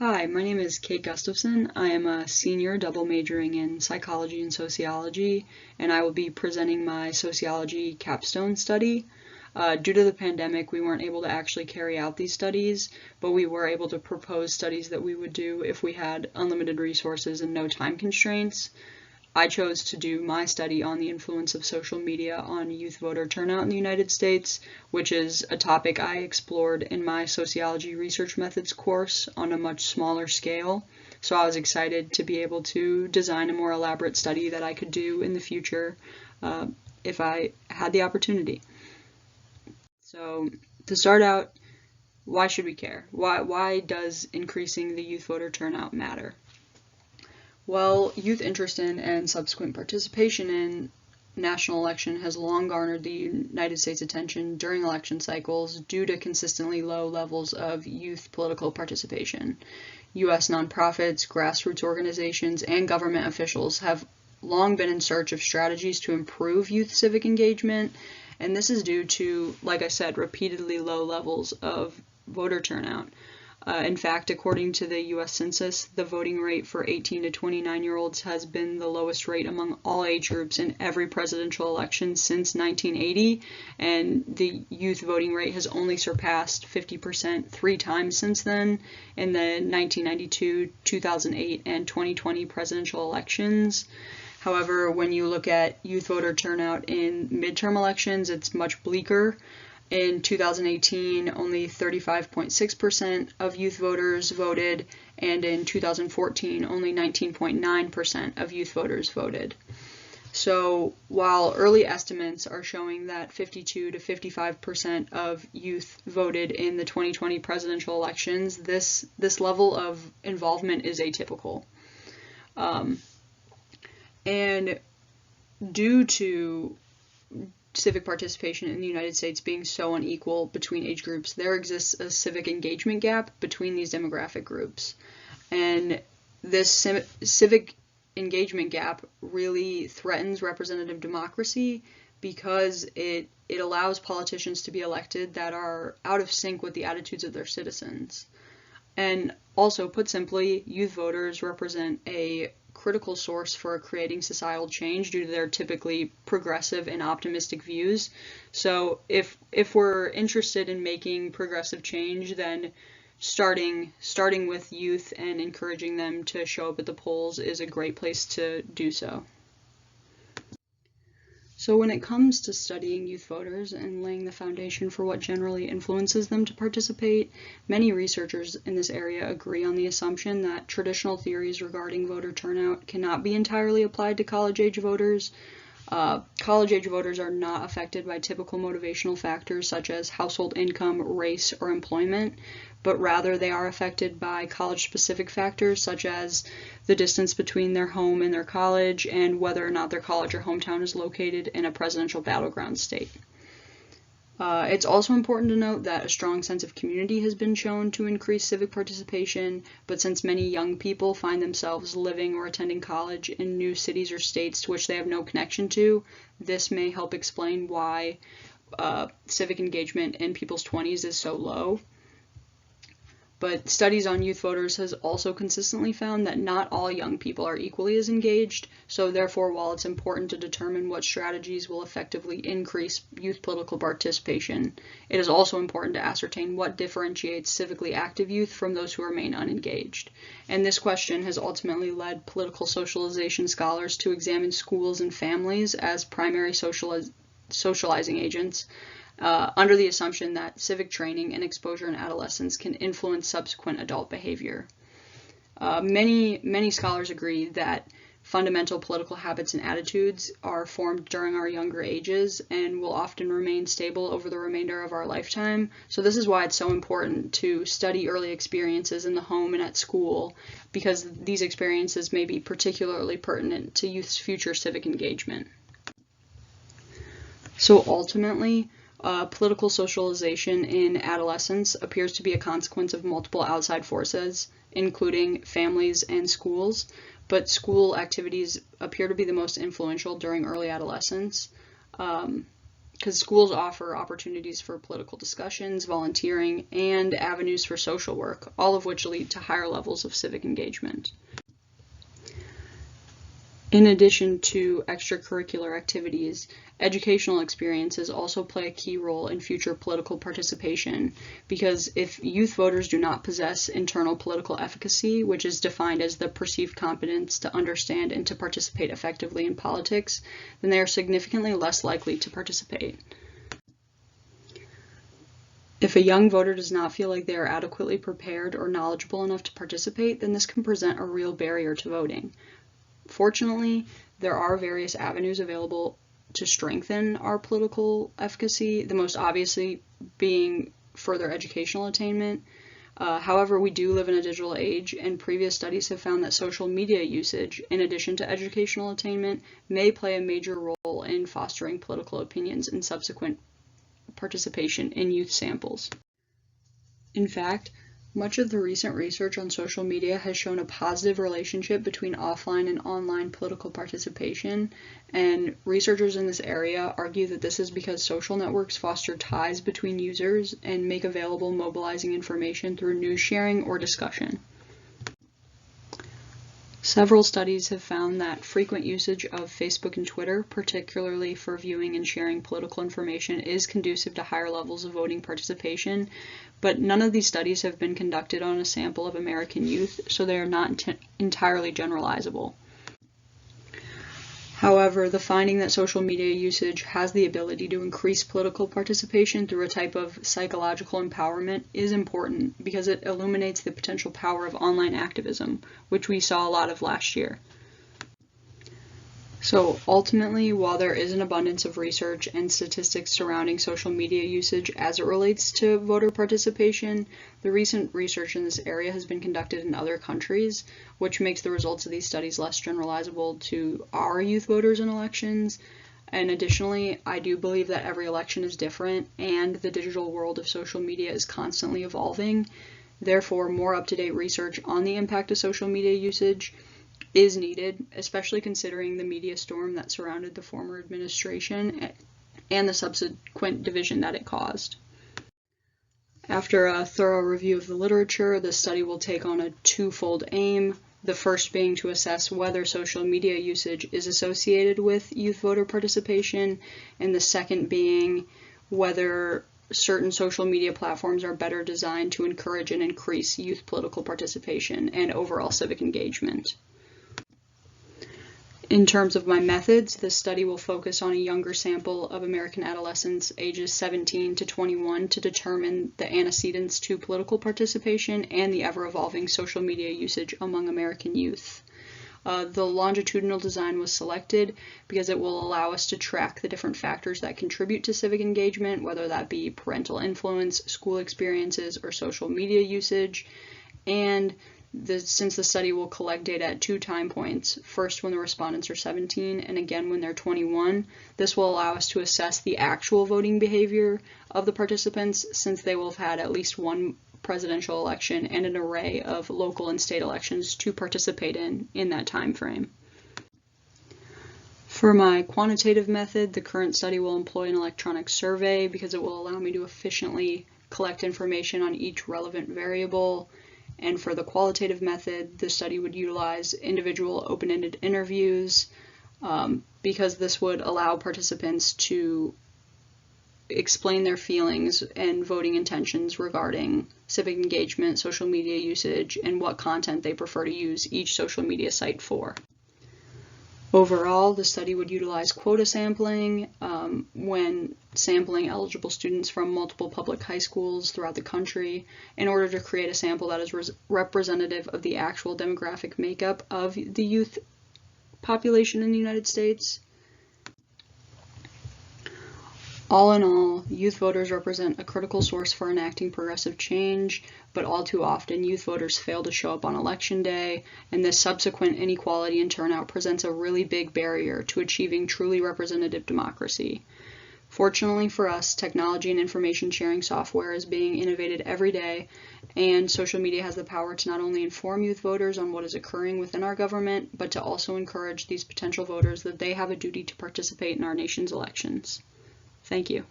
Hi, my name is Kate Gustafson. I am a senior double majoring in psychology and sociology, and I will be presenting my sociology capstone study. Due to the pandemic, we weren't able to actually carry out these studies, but we were able to propose studies that we would do if we had unlimited resources and no time constraints. I chose to do my study on the influence of social media on youth voter turnout in the United States, which is a topic I explored in my Sociology Research Methods course on a much smaller scale. So I was excited to be able to design a more elaborate study that I could do in the future if I had the opportunity. So to start out, why should we care? Why does increasing the youth voter turnout matter? Well, youth interest in and subsequent participation in national election has long garnered the United States attention during election cycles due to consistently low levels of youth political participation. U.S. nonprofits, grassroots organizations, and government officials have long been in search of strategies to improve youth civic engagement, and this is due to, like I said, repeatedly low levels of voter turnout. In fact, according to the U.S. Census, the voting rate for 18 to 29-year-olds has been the lowest rate among all age groups in every presidential election since 1980, and the youth voting rate has only surpassed 50% 3 times since then in the 1992, 2008, and 2020 presidential elections. However, when you look at youth voter turnout in midterm elections, it's much bleaker. In 2018, only 35.6% of youth voters voted, and in 2014, only 19.9% of youth voters voted. So while early estimates are showing that 52 to 55% of youth voted in the 2020 presidential elections, this level of involvement is atypical. And due to civic participation in the United States being so unequal between age groups, there exists a civic engagement gap between these demographic groups. And this civic engagement gap really threatens representative democracy because it allows politicians to be elected that are out of sync with the attitudes of their citizens. And also, put simply, youth voters represent a critical source for creating societal change due to their typically progressive and optimistic views. So if we're interested in making progressive change, then starting with youth and encouraging them to show up at the polls is a great place to do so. So when it comes to studying youth voters and laying the foundation for what generally influences them to participate, many researchers in this area agree on the assumption that traditional theories regarding voter turnout cannot be entirely applied to college-age voters. College-age voters are not affected by typical motivational factors such as household income, race, or employment, but rather they are affected by college-specific factors such as the distance between their home and their college and whether or not their college or hometown is located in a presidential battleground state. It's also important to note that a strong sense of community has been shown to increase civic participation, but since many young people find themselves living or attending college in new cities or states to which they have no connection to, this may help explain why civic engagement in people's 20s is so low. But studies on youth voters has also consistently found that not all young people are equally as engaged, so therefore while it's important to determine what strategies will effectively increase youth political participation, it is also important to ascertain what differentiates civically active youth from those who remain unengaged. And this question has ultimately led political socialization scholars to examine schools and families as primary socializing agents, under the assumption that civic training and exposure in adolescence can influence subsequent adult behavior. Many scholars agree that fundamental political habits and attitudes are formed during our younger ages and will often remain stable over the remainder of our lifetime. So this is why it's so important to study early experiences in the home and at school, because these experiences may be particularly pertinent to youth's future civic engagement. So ultimately, political socialization in adolescence appears to be a consequence of multiple outside forces, including families and schools, but school activities appear to be the most influential during early adolescence. because schools offer opportunities for political discussions, volunteering, and avenues for social work, all of which lead to higher levels of civic engagement. In addition to extracurricular activities, educational experiences also play a key role in future political participation, because if youth voters do not possess internal political efficacy, which is defined as the perceived competence to understand and to participate effectively in politics, then they are significantly less likely to participate. If a young voter does not feel like they are adequately prepared or knowledgeable enough to participate, then this can present a real barrier to voting. Fortunately, there are various avenues available to strengthen our political efficacy, the most obviously being further educational attainment. However, we do live in a digital age, and previous studies have found that social media usage, in addition to educational attainment, may play a major role in fostering political opinions and subsequent participation in youth samples. In fact, much of the recent research on social media has shown a positive relationship between offline and online political participation, and researchers in this area argue that this is because social networks foster ties between users and make available mobilizing information through news sharing or discussion. Several studies have found that frequent usage of Facebook and Twitter, particularly for viewing and sharing political information, is conducive to higher levels of voting participation, but none of these studies have been conducted on a sample of American youth, so they are not entirely generalizable. However, the finding that social media usage has the ability to increase political participation through a type of psychological empowerment is important because it illuminates the potential power of online activism, which we saw a lot of last year. So ultimately, while there is an abundance of research and statistics surrounding social media usage as it relates to voter participation, the recent research in this area has been conducted in other countries, which makes the results of these studies less generalizable to our youth voters in elections. And additionally, I do believe that every election is different, and the digital world of social media is constantly evolving. Therefore, more up-to-date research on the impact of social media usage is needed, especially considering the media storm that surrounded the former administration and the subsequent division that it caused. After a thorough review of the literature, the study will take on a twofold aim, the first being to assess whether social media usage is associated with youth voter participation, and the second being whether certain social media platforms are better designed to encourage and increase youth political participation and overall civic engagement. In terms of my methods, this study will focus on a younger sample of American adolescents ages 17 to 21 to determine the antecedents to political participation and the ever-evolving social media usage among American youth. The longitudinal design was selected because it will allow us to track the different factors that contribute to civic engagement, whether that be parental influence, school experiences, or social media usage, and since the study will collect data at 2 time points, first when the respondents are 17 and again when they're 21, this will allow us to assess the actual voting behavior of the participants, since they will have had at least one presidential election and an array of local and state elections to participate in that time frame. For my quantitative method, the current study will employ an electronic survey because it will allow me to efficiently collect information on each relevant variable. And for the qualitative method, the study would utilize individual open-ended interviews because this would allow participants to explain their feelings and voting intentions regarding civic engagement, social media usage, and what content they prefer to use each social media site for. Overall, the study would utilize quota sampling when sampling eligible students from multiple public high schools throughout the country in order to create a sample that is representative of the actual demographic makeup of the youth population in the United States. All in all, youth voters represent a critical source for enacting progressive change, but all too often youth voters fail to show up on election day, and this subsequent inequality in turnout presents a really big barrier to achieving truly representative democracy. Fortunately for us, technology and information sharing software is being innovated every day, and social media has the power to not only inform youth voters on what is occurring within our government, but to also encourage these potential voters that they have a duty to participate in our nation's elections. Thank you.